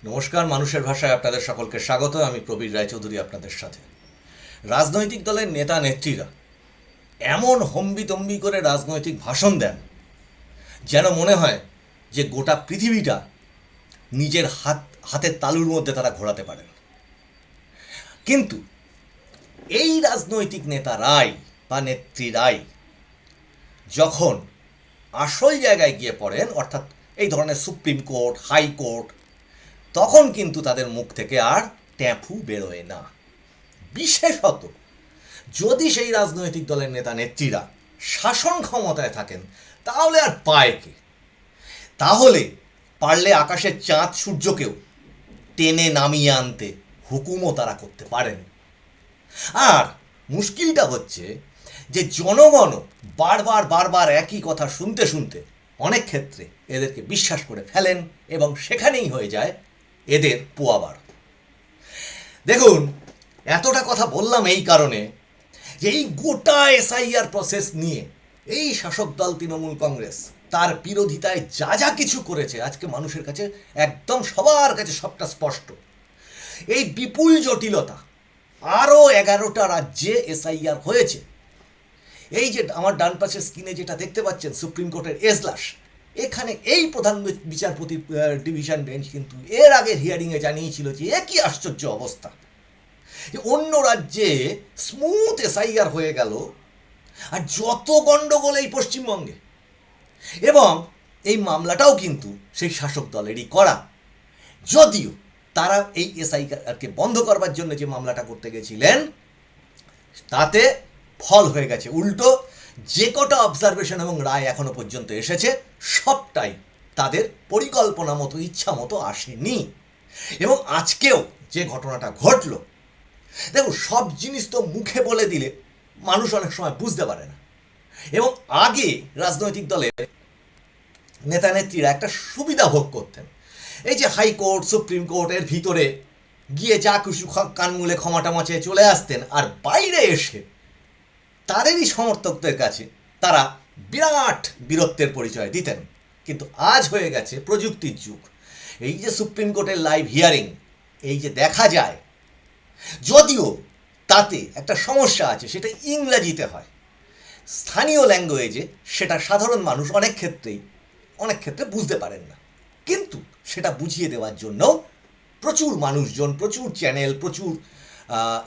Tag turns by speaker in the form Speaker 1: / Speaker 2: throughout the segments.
Speaker 1: নমস্কার, মানুষের ভাষায় আপনাদের সকলকে স্বাগত। আমি প্রবীর রায়চৌধুরী আপনাদের সাথে। রাজনৈতিক দলের নেতা নেত্রীরা এমন হম্বিতম্বি করে রাজনৈতিক ভাষণ দেন যেন মনে হয় যে গোটা পৃথিবীটা নিজের হাতের তালুর মধ্যে তারা ঘোরাতে পারেন। কিন্তু এই রাজনৈতিক নেতারাই বা নেত্রীরাই যখন আসল জায়গায় গিয়ে পড়েন, অর্থাৎ এই ধরনের সুপ্রিম কোর্ট, হাইকোর্ট, তখন কিন্তু তাদের মুখ থেকে আর ট্যাঁফু বেরোয় না। বিশেষত যদি সেই রাজনৈতিক দলের নেতা নেত্রীরা শাসন ক্ষমতায় থাকেন, তাহলে আর পায় কে? তাহলে পারলে আকাশের চাঁদ সূর্যকেও টেনে নামিয়ে আনতে হুকুমও তারা করতে পারেন। আর মুশকিলটা হচ্ছে যে জনগণ বারবার বারবার একই কথা শুনতে শুনতে অনেক ক্ষেত্রে এদেরকে বিশ্বাস করে ফেলেন এবং সেখানেই হয়ে যায় এদের পোয়াবার। দেখুন, এতটা কথা বললাম এই কারণে যে এই গোটা এসআইআর প্রসেস নিয়ে এই শাসক দল তৃণমূল কংগ্রেস তার বিরোধিতায় যা যা কিছু করেছে, আজকে মানুষের কাছে একদম সবার কাছে সবটা স্পষ্ট। এই বিপুল জটিলতা, আরও 11টা রাজ্যে এসআইআর হয়েছে। এই যে আমার ডান পাশের স্ক্রিনে যেটা দেখতে পাচ্ছেন, সুপ্রিম কোর্টের এজলাস, এখানে এই প্রধান বিচারপতি ডিভিশন বেঞ্চ কিন্তু এর আগে হিয়ারিংয়ে জানিয়েছিল যে একই আশ্চর্য অবস্থা, যে অন্য রাজ্যে স্মুথ এসআইআর হয়ে গেল আর যত গণ্ডগোল এই পশ্চিমবঙ্গে। এবং এই মামলাটাও কিন্তু সেই শাসক দলেরই করা, যদিও তারা এই এসআইআরকে বন্ধ করবার জন্য যে মামলাটা করতে গেছিলেন তাতে ফল হয়ে গেছে উল্টো। যে কটা অবজারভেশন এবং রায় এখনো পর্যন্ত এসেছে সবটাই তাদের পরিকল্পনা মতো, ইচ্ছা মতো আসেনি। এবং আজকেও যে ঘটনাটা ঘটল, দেখো, সব জিনিস তো মুখে বলে দিলে মানুষ অনেক সময় বুঝতে পারে না। এবং আগে রাজনৈতিক দলের নেতা নেত্রীরা একটা সুবিধা ভোগ করতেন, এই যে হাইকোর্ট, সুপ্রিম কোর্টের ভিতরে গিয়ে যা খুশি কান মুলে ক্ষমাটামা চেয়ে চলে আসতেন, আর বাইরে এসে তাদেরই সমর্থকদের কাছে তারা বিরাট বীরত্বের পরিচয় দিতেন। কিন্তু আজ হয়ে গেছে প্রযুক্তির যুগ। এই যে সুপ্রিম কোর্টের লাইভ হিয়ারিং, এই যে দেখা যায়, যদিও তাতে একটা সমস্যা আছে, সেটা ইংরেজিতে হয়, স্থানীয় ল্যাঙ্গুয়েজে সেটা সাধারণ মানুষ অনেক ক্ষেত্রে বুঝতে পারেন না। কিন্তু সেটা বুঝিয়ে দেওয়ার জন্য প্রচুর মানুষজন, প্রচুর চ্যানেল, প্রচুর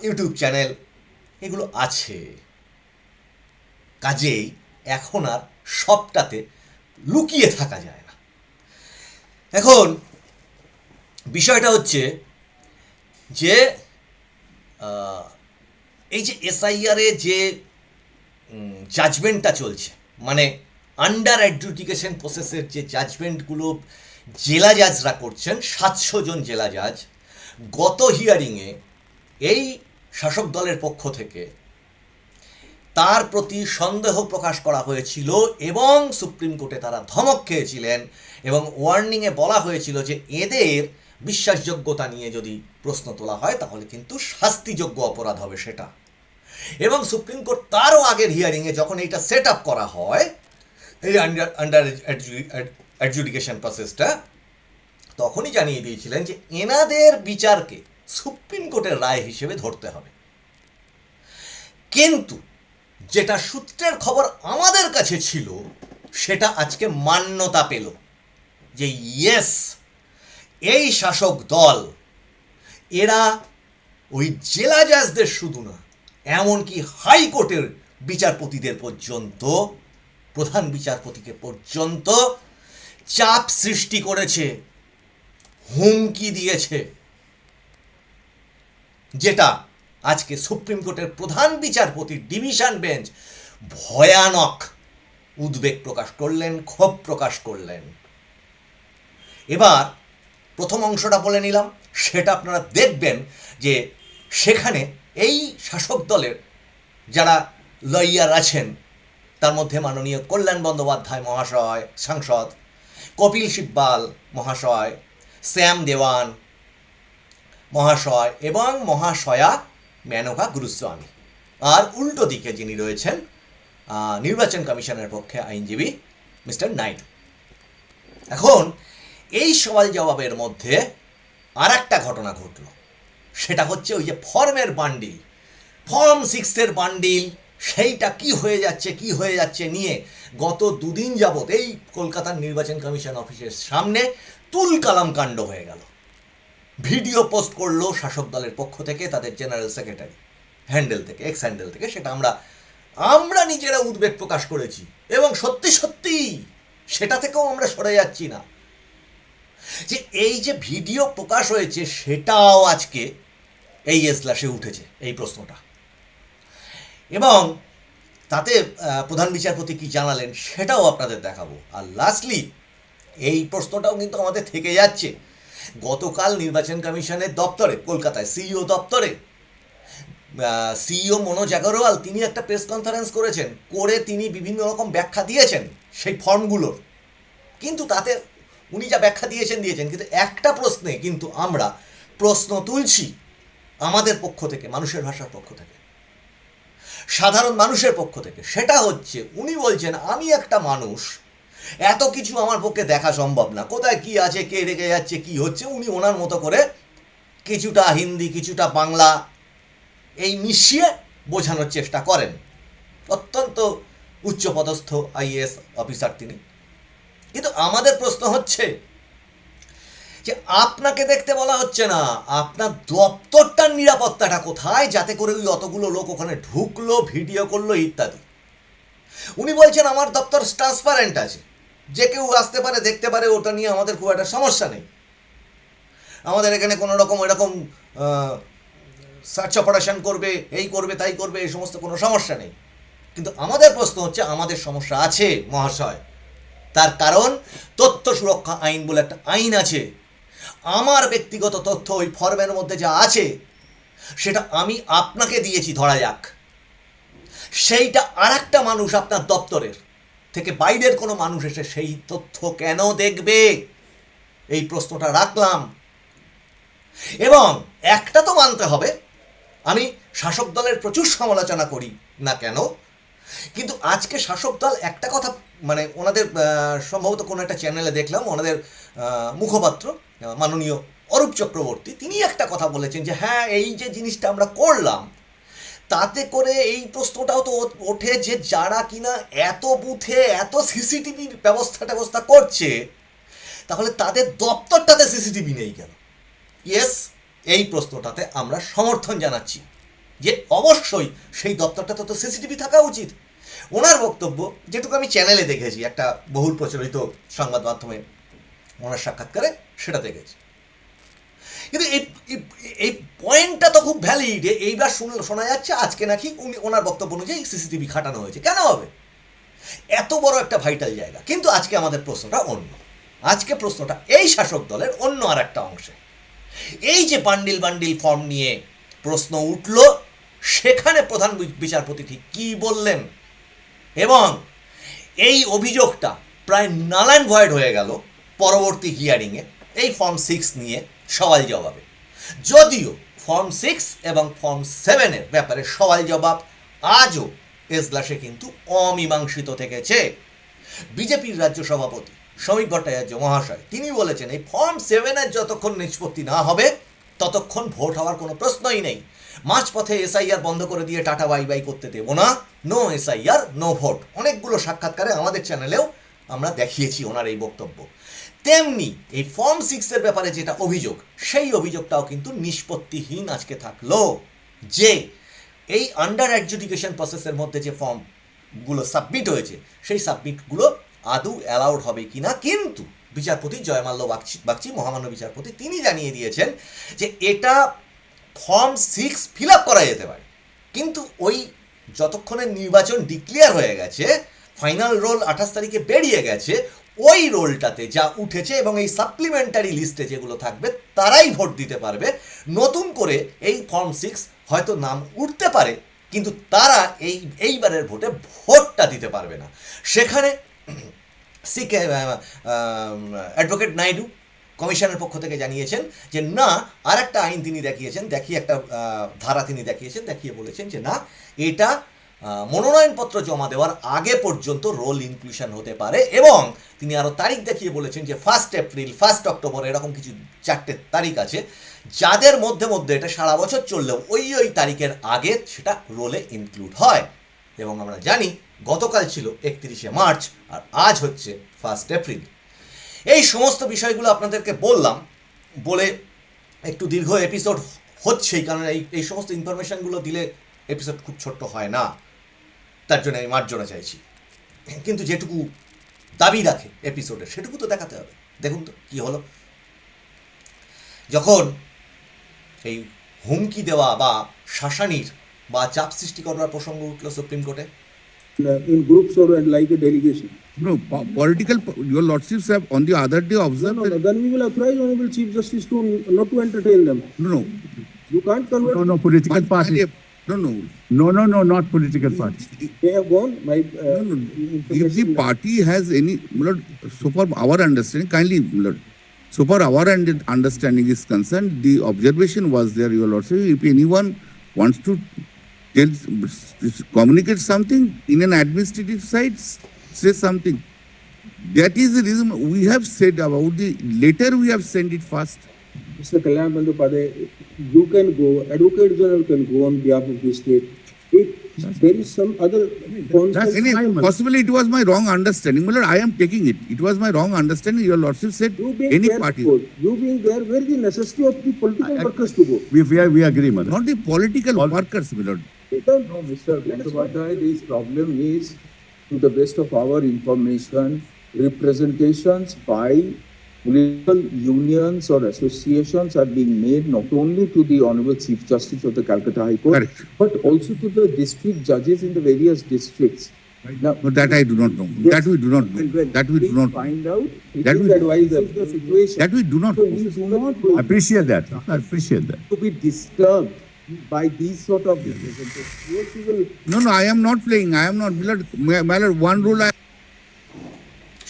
Speaker 1: ইউটিউব চ্যানেল এগুলো আছে। কাজেই এখন আর সবটাতে লুকিয়ে থাকা যায় না। এখন বিষয়টা হচ্ছে যে এই যে এসআইআরে যে জাজমেন্টটা চলছে, মানে আন্ডার অ্যাডজুডিকেশন প্রসেসের যে জাজমেন্টগুলো জেলা জাজরা করছেন, 700 জন জেলা জাজ, গত হিয়ারিংয়ে এই শাসক দলের পক্ষ থেকে তার প্রতি সন্দেহ প্রকাশ করা হয়েছিল এবং সুপ্রিম কোর্টে তারা ধমক খেয়েছিলেন এবং ওয়ার্নিংয়ে বলা হয়েছিল যে এদের বিশ্বাসযোগ্যতা নিয়ে যদি প্রশ্ন তোলা হয় তাহলে কিন্তু শাস্তিযোগ্য অপরাধ হবে সেটা। এবং সুপ্রিম কোর্ট তারও আগের হিয়ারিংয়ে যখন এইটা সেট আপ করা হয়, এই আন্ডার অ্যাডজুডিকেশন প্রসেসটা, তখনই জানিয়ে দিয়েছিলেন যে এনাদের বিচারকে সুপ্রিম কোর্টের রায় হিসেবে ধরতে হবে। কিন্তু যেটা সূত্রের খবর আমাদের কাছে ছিল সেটা আজকে মান্যতা পেল যে ইয়েস, এই শাসক দল এরা ওই জেলা জাজদের শুধু না, এমনকি হাইকোর্টের বিচারপতিদের পর্যন্ত, প্রধান বিচারপতিকে পর্যন্ত চাপ সৃষ্টি করেছে, হুমকি দিয়েছে, যেটা আজকে সুপ্রিম কোর্টের প্রধান বিচারপতি ডিভিশন বেঞ্চ ভয়ানক উদ্বেগ প্রকাশ করলেন, ক্ষোভ প্রকাশ করলেন। এবার প্রথম অংশটা বলে নিলাম, সেটা আপনারা দেখবেন যে সেখানে এই শাসক দলের যারা লয়ার আছেন, তার মধ্যে মাননীয় কল্যাণ বন্দ্যোপাধ্যায় মহাশয় সাংসদ, কপিল সিব্বাল মহাশয়, শ্যাম দেওয়ান মহাশয় এবং মহাশয়া মেনকা গুরুস্বামী, আর উল্টো দিকে যিনি রয়েছেন নির্বাচন কমিশনের পক্ষে আইনজীবী মিস্টার নাইডু। এখন এই সওয়াল জবাবের মধ্যে আর একটা ঘটনা ঘটল, সেটা হচ্ছে ওই যে ফর্মের বান্ডিল, ফর্ম 6-এর বান্ডিল, সেইটা কি হয়ে যাচ্ছে নিয়ে গত দুদিন যাবৎ এই কলকাতার নির্বাচন কমিশন অফিসের সামনে তুলকালাম কাণ্ড হয়ে গেল। ভিডিও পোস্ট করলো শাসক দলের পক্ষ থেকে তাদের জেনারেল সেক্রেটারি হ্যান্ডেল থেকে, এক্স হ্যান্ডেল থেকে, সেটা আমরা নিজেরা উদ্বেগ প্রকাশ করেছি এবং সত্যি সেটা থেকেও আমরা সরে যাচ্ছি না। যে এই যে ভিডিও প্রকাশ হয়েছে সেটাও আজকে এই এজলাসে উঠেছে এই প্রশ্নটা, এবং তাতে প্রধান বিচারপতি কি জানালেন সেটাও আপনাদের দেখাবো। আর লাস্টলি এই প্রশ্নটাও কিন্তু আমাদের থেকে যাচ্ছে। গতকাল নির্বাচন কমিশনের দপ্তরে, কলকাতায় সিইও দপ্তরে সিইও মনোজ আগরওয়াল তিনি একটা প্রেস কনফারেন্স করেছেন, করে তিনি বিভিন্ন রকম ব্যাখ্যা দিয়েছেন সেই ফর্মগুলোর। কিন্তু তাতে উনি যা ব্যাখ্যা দিয়েছেন, কিন্তু একটা প্রশ্নে কিন্তু আমরা প্রশ্ন তুলছি আমাদের পক্ষ থেকে, মানুষের ভাষার পক্ষ থেকে, সাধারণ মানুষের পক্ষ থেকে। সেটা হচ্ছে উনি বলছেন আমি একটা মানুষ, এত কিছু আমার পক্ষে দেখা সম্ভব না, কোথায় কি আছে, কে রেখে যাচ্ছে, কি হচ্ছে, উনি ওনার মতো করে কিছুটা হিন্দি কিছুটা বাংলা এই মিশিয়ে বোঝানোর চেষ্টা করেন। অত্যন্ত উচ্চপদস্থ আইএএস অফিসার তিনি। কিন্তু আমাদের প্রশ্ন হচ্ছে যে আপনাকে দেখতে বলা হচ্ছে না, আপনার দপ্তরটার নিরাপত্তাটা কোথায়, যাতে করে ওই অতগুলো লোক ওখানে ঢুকলো, ভিডিও করলো ইত্যাদি। উনি বলছেন আমার দপ্তর ট্রান্সপারেন্ট আছে, যে কেউ আসতে পারে, দেখতে পারে, ওটা নিয়ে আমাদের খুব একটা সমস্যা নেই, আমাদের এখানে কোনো রকম এরকম সার্চ অপারেশন করবে, এই করবে, তাই করবে, এই সমস্ত কোনো সমস্যা নেই। কিন্তু আমাদের প্রশ্ন হচ্ছে আমাদের সমস্যা আছে মহাশয়। তার কারণ তথ্য সুরক্ষা আইন বলে একটা আইন আছে। আমার ব্যক্তিগত তথ্য ওই ফর্মের মধ্যে যা আছে সেটা আমি আপনাকে দিয়েছি ধরা যাক, সেইটা আর একটা মানুষ আপনার দপ্তরের থেকে বাইরের কোনো মানুষ এসে সেই তথ্য কেন দেখবে, এই প্রশ্নটা রাখলাম। এবং একটা তো মানতে হবে, আমি শাসক দলের প্রচুর সমালোচনা করি না কেন, কিন্তু আজকে শাসক দল একটা কথা, মানে ওনাদের সম্ভবত কোনো একটা চ্যানেলে দেখলাম, ওনাদের মুখপাত্র মাননীয় অরূপ চক্রবর্তী তিনি একটা কথা বলেছেন যে হ্যাঁ এই যে জিনিসটা আমরা করলাম তাতে করে এই প্রশ্নটাও তো ওঠে যে যারা কিনা এত বুথে এত সিসিটিভির ব্যবস্থা করছে, তাহলে তাদের দপ্তরটাতে সিসিটিভি নেই কেন? ইয়েস, এই প্রশ্নটাতে আমরা সমর্থন জানাচ্ছি যে অবশ্যই সেই দপ্তরটাতে তো সিসিটিভি থাকা উচিত। ওনার বক্তব্য যেটুকু আমি চ্যানেলে দেখেছি, একটা বহুল প্রচলিত সংবাদ মাধ্যমে ওনার সাক্ষাৎকারে সেটা দেখেছি, কিন্তু এই পয়েন্টটা তো খুব ভ্যালিড। এইবার শোনা যাচ্ছে আজকে নাকি ওনার বক্তব্য অনুযায়ী সিসিটিভি খাটানো হয়েছে। কেন হবে? এত বড় একটা ভাইটাল জায়গা। কিন্তু আজকে আমাদের প্রশ্নটা অন্য, আজকে প্রশ্নটা এই শাসক দলের অন্য আর একটা অংশে। এই যে বান্ডিল ফর্ম নিয়ে প্রশ্ন উঠল, সেখানে প্রধান বিচারপতি ঠিক কী বললেন, এবং এই অভিযোগটা প্রায় নাল অ্যান্ড ভয়েড হয়ে গেল পরবর্তী হিয়ারিংয়ে এই ফর্ম 6 নিয়ে সওয়াল জবাবে। যদিও ফর্ম 6 এবং ফর্ম 7-এর ব্যাপারে সওয়াল জবাব আজও এজলাসে কিন্তু অমীমাংসিত থেকেছে। বিজেপির রাজ্য সভাপতি শ্রমিক ভট্টাচার্য মহাশয় তিনি বলেছেন এই ফর্ম 7-এর যতক্ষণ নিষ্পত্তি না হবে ততক্ষণ ভোট হওয়ার কোনো প্রশ্নই নেই। মাঝপথে এসআইআর বন্ধ করে দিয়ে টাটা বাই বাই করতে দেব না, নো এসআইআর নো ভোট। অনেকগুলো সাক্ষাৎকারে আমাদের চ্যানেলেও আমরা দেখিয়েছি ওনার এই বক্তব্য। তেমনি এই ফর্ম 6-এর ব্যাপারে যেটা অভিযোগ, সেই অভিযোগটাও কিন্তু নিষ্পত্তিহীন আজকে থাকলো, যে এই আন্ডার অ্যাডজুডিকেশন প্রসেসের মধ্যে যে ফর্মগুলো সাবমিট হয়েছে সেই সাবমিটগুলো আদৌ অ্যালাউড হবে কিনা। কিন্তু বিচারপতি জয়মাল্য বাগচি মহামান্য বিচারপতি তিনি জানিয়ে দিয়েছেন যে এটা ফর্ম 6 ফিল আপ করা যেতে পারে, কিন্তু ওই যতক্ষণে নির্বাচন ডিক্লেয়ার হয়ে গেছে, ফাইনাল রোল 28 তারিখে বেরিয়ে গেছে, ওই রোলটাতে যা উঠেছে এবং এই সাপ্লিমেন্টারি লিস্টে যেগুলো থাকবে তারাই ভোট দিতে পারবে। নতুন করে এই ফর্ম 6 হয়তো নাম উঠতে পারে, কিন্তু তারা এইবারের ভোটে ভোটটা দিতে পারবে না। সেখানে সিকে অ্যাডভোকেট নাইডু কমিশনের পক্ষ থেকে জানিয়েছেন যে না, আর একটা আইন তিনি দেখিয়ে একটা ধারা তিনি দেখিয়ে বলেছেন যে না, এটা মনোনয়নপত্র জমা দেওয়ার আগে পর্যন্ত রোল ইনক্লুশন হতে পারে, এবং তিনি আরও তারিখ দেখিয়ে বলেছেন যে 1 এপ্রিল 1 অক্টোবর এরকম কিছু 4টে তারিখ আছে, যাদের মধ্যে মধ্যে এটা সারা বছর চললেও ওই তারিখের আগে সেটা রোলে ইনক্লুড হয়। এবং আমরা জানি গতকাল ছিল 31শে মার্চ আর আজ হচ্ছে 1 এপ্রিল। এই সমস্ত বিষয়গুলো আপনাদেরকে বললাম বলে একটু দীর্ঘ এপিসোড হচ্ছেই, কারণ এই সমস্ত ইনফরমেশানগুলো দিলে এপিসোড খুব ছোট্ট হয় না, তার জন্য আমি মার্জনা চাইছি। কিন্তু যেটুকু দাবি রাখে এপিসোডের সেটুকু তো দেখাতে হবে। দেখুন তো কী হলো, যখন এই হুমকি দেওয়া বা শাসানির বা চাপ সৃষ্টি করার প্রসঙ্গ উঠল সুপ্রিম কোর্টে,
Speaker 2: in groups or like a delegation.
Speaker 3: No, political, your lordships have on the other day observed
Speaker 2: No,
Speaker 3: that,
Speaker 2: then we will authorize Honorable Chief Justice to not to entertain them.
Speaker 3: no,
Speaker 2: You can't convert.
Speaker 4: No, political party.
Speaker 3: no,
Speaker 4: No, not political party.
Speaker 2: They have gone. My
Speaker 3: no. If the party has any, Lord, so far our understanding, kindly, Lord, so far our understanding is concerned, the observation was there, your lordship, if anyone wants to communicate something in an administrative side, say something. That is the reason we have said about the letter we have sent it first.
Speaker 2: Mr. Kalyan Bandyopadhyay, you can go. Advocate General can go on behalf of the state. If there is some other concept,
Speaker 3: Possibly it was my wrong understanding. Well, I am taking it. It was my wrong understanding. Your lordship said
Speaker 2: you being
Speaker 3: any
Speaker 2: there,
Speaker 3: party.
Speaker 2: you being there, where is the necessity of the political workers to go?
Speaker 4: We agree, madam.
Speaker 3: Not the political workers, my lord.
Speaker 5: No, Mr. Bandyopadhyay, this problem is, to the best of our information, representations by political unions or associations are being made not only to the Honorable Chief Justice of the Calcutta High Court,
Speaker 3: Correct.
Speaker 5: but also to the district judges in the various districts. Now,
Speaker 3: But that I do not know.
Speaker 5: Yes.
Speaker 3: That we do not know.
Speaker 5: when
Speaker 3: That we do
Speaker 5: please
Speaker 3: not know.
Speaker 5: find out,
Speaker 3: That
Speaker 5: please
Speaker 3: we-
Speaker 5: advise us the situation.
Speaker 3: That we do not
Speaker 5: So
Speaker 3: know.
Speaker 5: we do not
Speaker 4: I appreciate that. I appreciate that.
Speaker 5: to be disturbed by these sort of representations. Yes, we will
Speaker 3: No, I am not playing. I am not. My lord, one rule I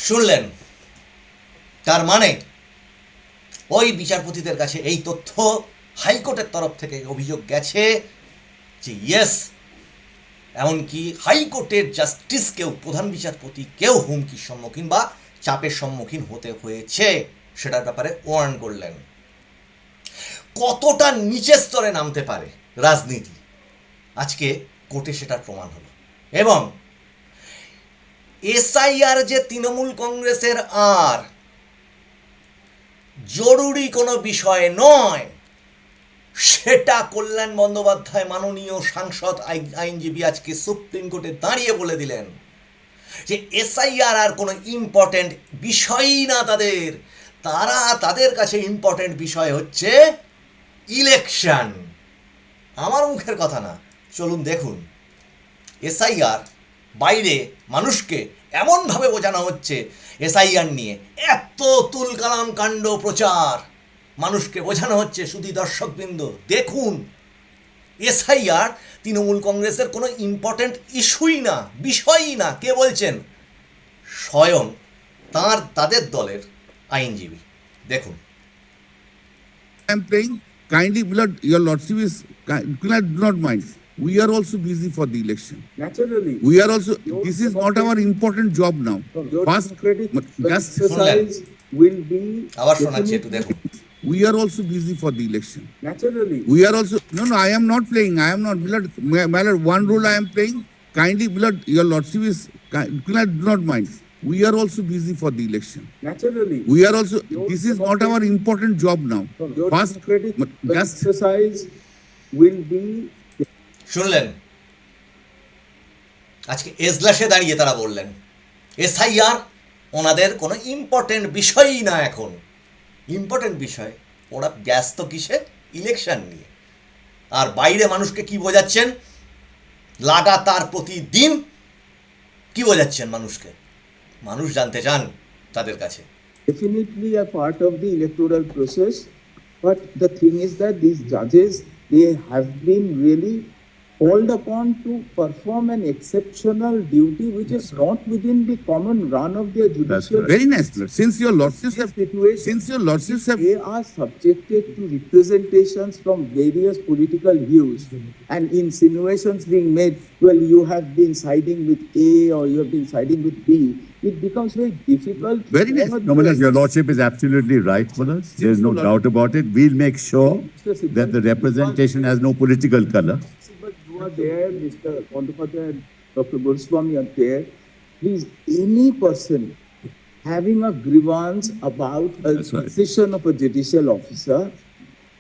Speaker 1: শুনলেন? তার মানে ওই বিচারপতিদের কাছে এই তথ্য হাইকোর্টের তরফ থেকে অভিযোগ গেছে যে ইয়েস, এমনকি হাইকোর্টের জাস্টিসকেও, প্রধান বিচারপতিকেও হুমকির সম্মুখীন বা চাপের সম্মুখীন হতে হয়েছে, সেটার ব্যাপারে ওয়ার্ন করলেন। কতটা নিচের স্তরে নামতে পারে রাজনীতি, আজকে কোর্টে সেটার প্রমাণ হলো। এবং এসআইআর যে তৃণমূল কংগ্রেসের আর জরুরি কোনো বিষয় নয়, সেটা কল্যাণ বন্দ্যোপাধ্যায় মাননীয় সাংসদ আইনজীবী আজকে সুপ্রিম কোর্টে দাঁড়িয়ে বলে দিলেন যে এসআইআর আর কোনো ইম্পর্টেন্ট বিষয়ই না তাদের, তাদের কাছে ইম্পর্টেন্ট বিষয় হচ্ছে ইলেকশন। আমার মুখের কথা না, চলুন দেখুন। এসআইআর বাইরে মানুষকে এমনভাবে বোঝানো হচ্ছে, এসআইআর নিয়ে এত তুলকালাম কাণ্ড প্রচার মানুষকে বোঝানো হচ্ছে। শুধু দর্শকবৃন্দ দেখুন, এসআইআর তৃণমূল কংগ্রেসের কোনো ইম্পর্টেন্ট ইস্যুই না, বিষয়ই না। কে বলছেন? স্বয়ং তাদের দলের আইনজীবী। দেখুন।
Speaker 3: am playing. Kindly, Lord, your lordship is, do not mind. We are also busy for the election.
Speaker 5: naturally.
Speaker 3: We are also, this is not our important job now.
Speaker 5: Your
Speaker 3: First,
Speaker 5: democratic
Speaker 3: just
Speaker 5: exercise will be
Speaker 1: আবার শোনাচ্ছি, একটু দেখুন।
Speaker 3: we are also busy for the election.
Speaker 5: naturally.
Speaker 3: We are also, no, I am not playing. I am not, Lord, my lord, one role I am playing. Kindly, Lord, your lordship is, do not mind. We are also busy for the election.
Speaker 5: Naturally.
Speaker 3: We are also, this is not our important job now.
Speaker 5: Your
Speaker 3: First,
Speaker 5: democratic
Speaker 3: just,
Speaker 5: exercise will be
Speaker 1: শুনলেন? আজকে এজলাসে দাঁড়িয়ে তারা বললেন SIR ওনাদের কোনো important বিষয়ই না। এখন ইম্পর্টেন্ট বিষয়, ওরা ব্যস্ত কিসে? ইলেকশন নিয়ে। আর বাইরে মানুষকে কি বোঝাচ্ছেন? লাগাতার প্রতিদিন কি বোঝাচ্ছেন মানুষকে? মানুষ জানতে চান তাদের কাছে।
Speaker 5: definitely a part of the electoral process, but the thing is that these judges, they have been really called upon to perform an exceptional duty which is not within the common run of their judicial.
Speaker 4: right.
Speaker 3: Very nice, Lord. Since your lordships have,
Speaker 5: situation.
Speaker 3: since your lordships have,
Speaker 5: They are subjected to representations from various political views and insinuations being made, well, you have been siding with A or you have been siding with B. It becomes very difficult.
Speaker 3: Very nice.
Speaker 5: for
Speaker 4: No, Manoj,
Speaker 5: the-
Speaker 4: your lordship is absolutely right, Manoj. There's no doubt about it. We'll make sure that the representation has no political color.
Speaker 5: But you are there, Mr. Bandyopadhyay and Dr. Goswami are there. Please, any person having a grievance about a
Speaker 4: That's right.
Speaker 5: decision of a judicial officer,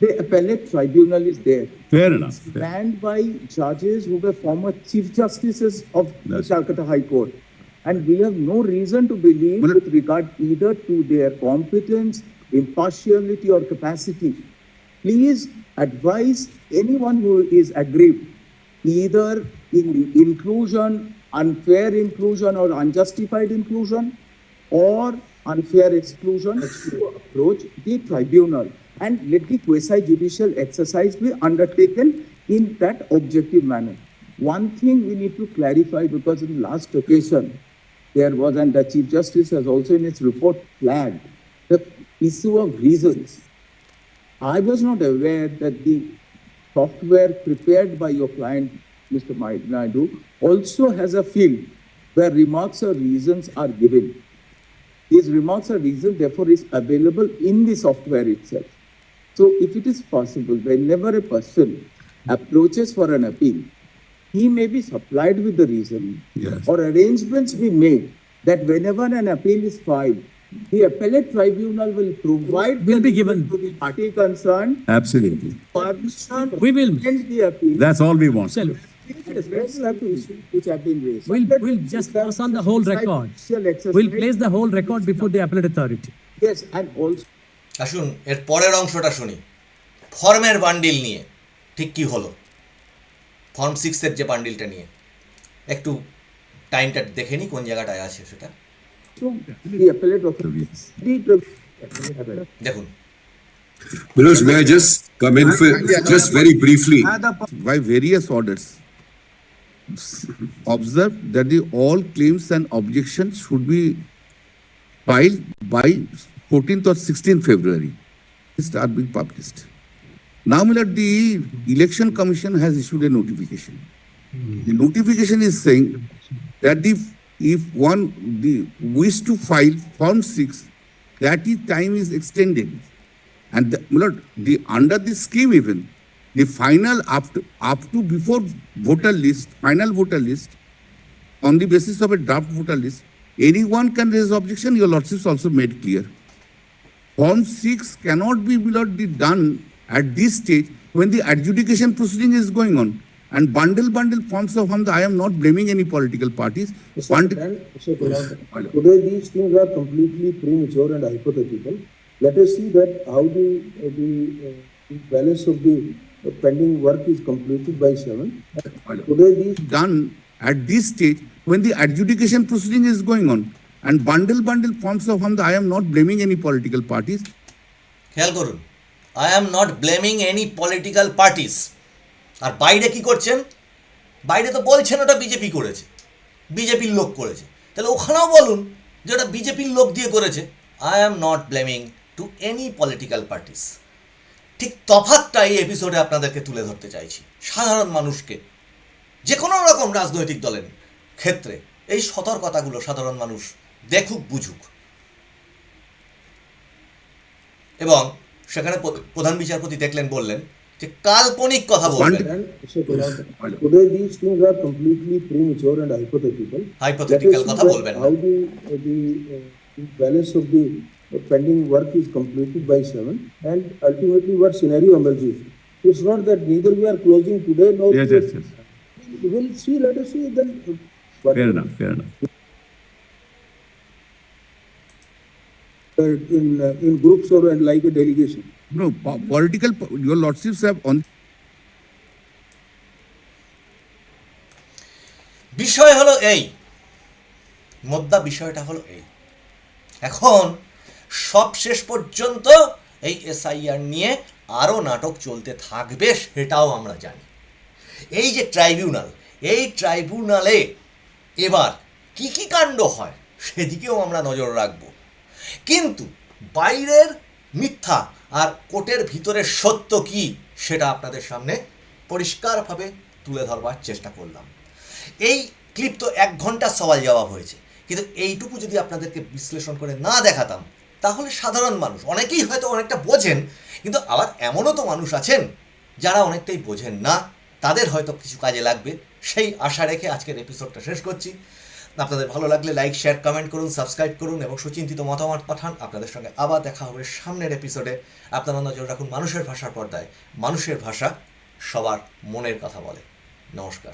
Speaker 5: the appellate tribunal is there.
Speaker 4: Fair enough. Fair.
Speaker 5: Manned by judges who were former chief justices of the
Speaker 4: That's-
Speaker 5: Calcutta High Court. And we have no reason to believe
Speaker 3: Well-
Speaker 5: with regard either to their competence, impartiality or capacity. Please advise anyone who is aggrieved, either in inclusion, unfair inclusion or unjustified inclusion, or unfair exclusion, to approach the tribunal and let the quasi-judicial exercise be undertaken in that objective manner. One thing we need to clarify, because in the last occasion, there was, and the Chief Justice has also in its report flagged, the issue of reasons. I was not aware that the software prepared by your client, Mr. Naidu, also has a field where remarks or reasons are given. These remarks or reasons, therefore, is available in the software itself. So if it is possible, whenever a person approaches for an appeal, he may be supplied with the reason,
Speaker 4: Yes.
Speaker 5: or arrangements be made that whenever an appeal is filed, the appellate tribunal will provide
Speaker 6: Will
Speaker 5: the
Speaker 6: be given.
Speaker 5: to the party concerned
Speaker 4: Absolutely.
Speaker 5: permission
Speaker 6: We will.
Speaker 5: to end the appeal.
Speaker 4: That's all we want.
Speaker 6: Absolutely.
Speaker 5: Yes, we'll have to issue which have been raised.
Speaker 6: We'll just pass on the whole record. We'll place the whole record before the appellate authority.
Speaker 5: Yes, and also
Speaker 1: আসুন এর পরের অংশটা শুনি। ফর্মের bundle নিয়ে ঠিক কি হলো, ফর্ম 6 এর যে বান্ডিলটা নিয়ে একটু টাইমটা দেখে নি কোন জায়গাটায় আছে সেটা
Speaker 5: the appellate authority.
Speaker 1: দেখুন।
Speaker 7: Manoj, may I just come in for just very briefly?
Speaker 3: by various orders, observe that the all claims and objections should be filed by 14th or 16th February. Start being published. Now, my lord, the Election Commission has issued a notification. The notification is saying that if one wish to file Form 6, that the time is extended. And my lord, under this scheme even, the final up to before voter list, final voter list, on the basis of a draft voter list, anyone can raise objection. Your lordships also made clear. Form 6 cannot be, my lord, done at this stage when the adjudication proceeding is going on. And bundle forms of harm. I am not blaming any political parties.
Speaker 2: Today, these things are completely premature and hypothetical. Let us see that how the balance of the pending work is completed by 7. Today, these
Speaker 3: Done at this stage when the adjudication proceeding is going on. And bundle forms of harm. I am not blaming any political parties.
Speaker 1: খেয়াল করুন, I am not blaming any political parties. আর বাইরে কি করছেন? বাইরে তো বলছেন ওটা বিজেপি করেছে, বিজেপির লোক করেছে, তাহলে ওখানেও বলুন যে ওটা বিজেপির লোক দিয়ে করেছে। I am not blaming to any political parties. ঠিক তফাৎটা এই এপিসোডে আপনাদেরকে তুলে ধরতে চাইছি। সাধারণ মানুষকে, যে কোনো রকম রাজনৈতিক দলের ক্ষেত্রে এই সতর্কতাগুলো সাধারণ মানুষ দেখুক, বুঝুক। এবং সেখানে প্রধান বিচারপতি দেখলেন, বললেন যে কাল্পনিক কথা বলবেন।
Speaker 2: today, these things are completely premature and hypothetical.
Speaker 1: Hypothetical
Speaker 2: Let us see
Speaker 1: কথা
Speaker 2: that
Speaker 1: বলবেন না।
Speaker 2: how the balance of the pending work is completed by 7, and ultimately what scenario emerges. It's not that neither we are closing today nor
Speaker 4: Yes,
Speaker 2: we-
Speaker 4: yes, yes.
Speaker 2: We'll see. Let us see then. what-
Speaker 4: Fair enough, fair enough.
Speaker 2: In groups or and like a delegation.
Speaker 3: No, political, your lordships have on
Speaker 1: বিষয় হলো এই, মোদ্দা বিষয়টা হলো এই, এখন সব শেষ পর্যন্ত এই এসআইআর নিয়ে আরও নাটক চলতে থাকবে, সেটাও আমরা জানি। এই যে ট্রাইব্যুনাল, এই ট্রাইব্যুনালে এবার কি কি কাণ্ড হয় সেদিকেও আমরা নজর রাখব। কিন্তু বাইরের মিথ্যা আর কোর্টের ভিতরের সত্য কি সেটা আপনাদের সামনে পরিষ্কারভাবে তুলে ধরবার চেষ্টা করলাম। এই ক্লিপ তো 1 ঘন্টা সওয়াল জবাব হয়েছে, কিন্তু এইটুকু যদি আপনাদেরকে বিশ্লেষণ করে না দেখাতাম তাহলে সাধারণ মানুষ অনেকেই হয়তো অনেকটা বোঝেন, কিন্তু আবার এমনও তো মানুষ আছেন যারা অনেকটাই বোঝেন না, তাদের হয়তো কিছু কাজে লাগবে, সেই আশা রেখে আজকের এপিসোডটা শেষ করছি। আপনাদের ভালো লাগলে লাইক, শেয়ার, কমেন্ট করুন, সাবস্ক্রাইব করুন এবং সুচিন্তিত মতামত পাঠান। আপনাদের সঙ্গে আবার দেখা হবে সামনের এপিসোডে। আপনারা নজর রাখুন মানুষের ভাষার পর্দায়। মানুষের ভাষা সবার মনের কথা বলে। নমস্কার।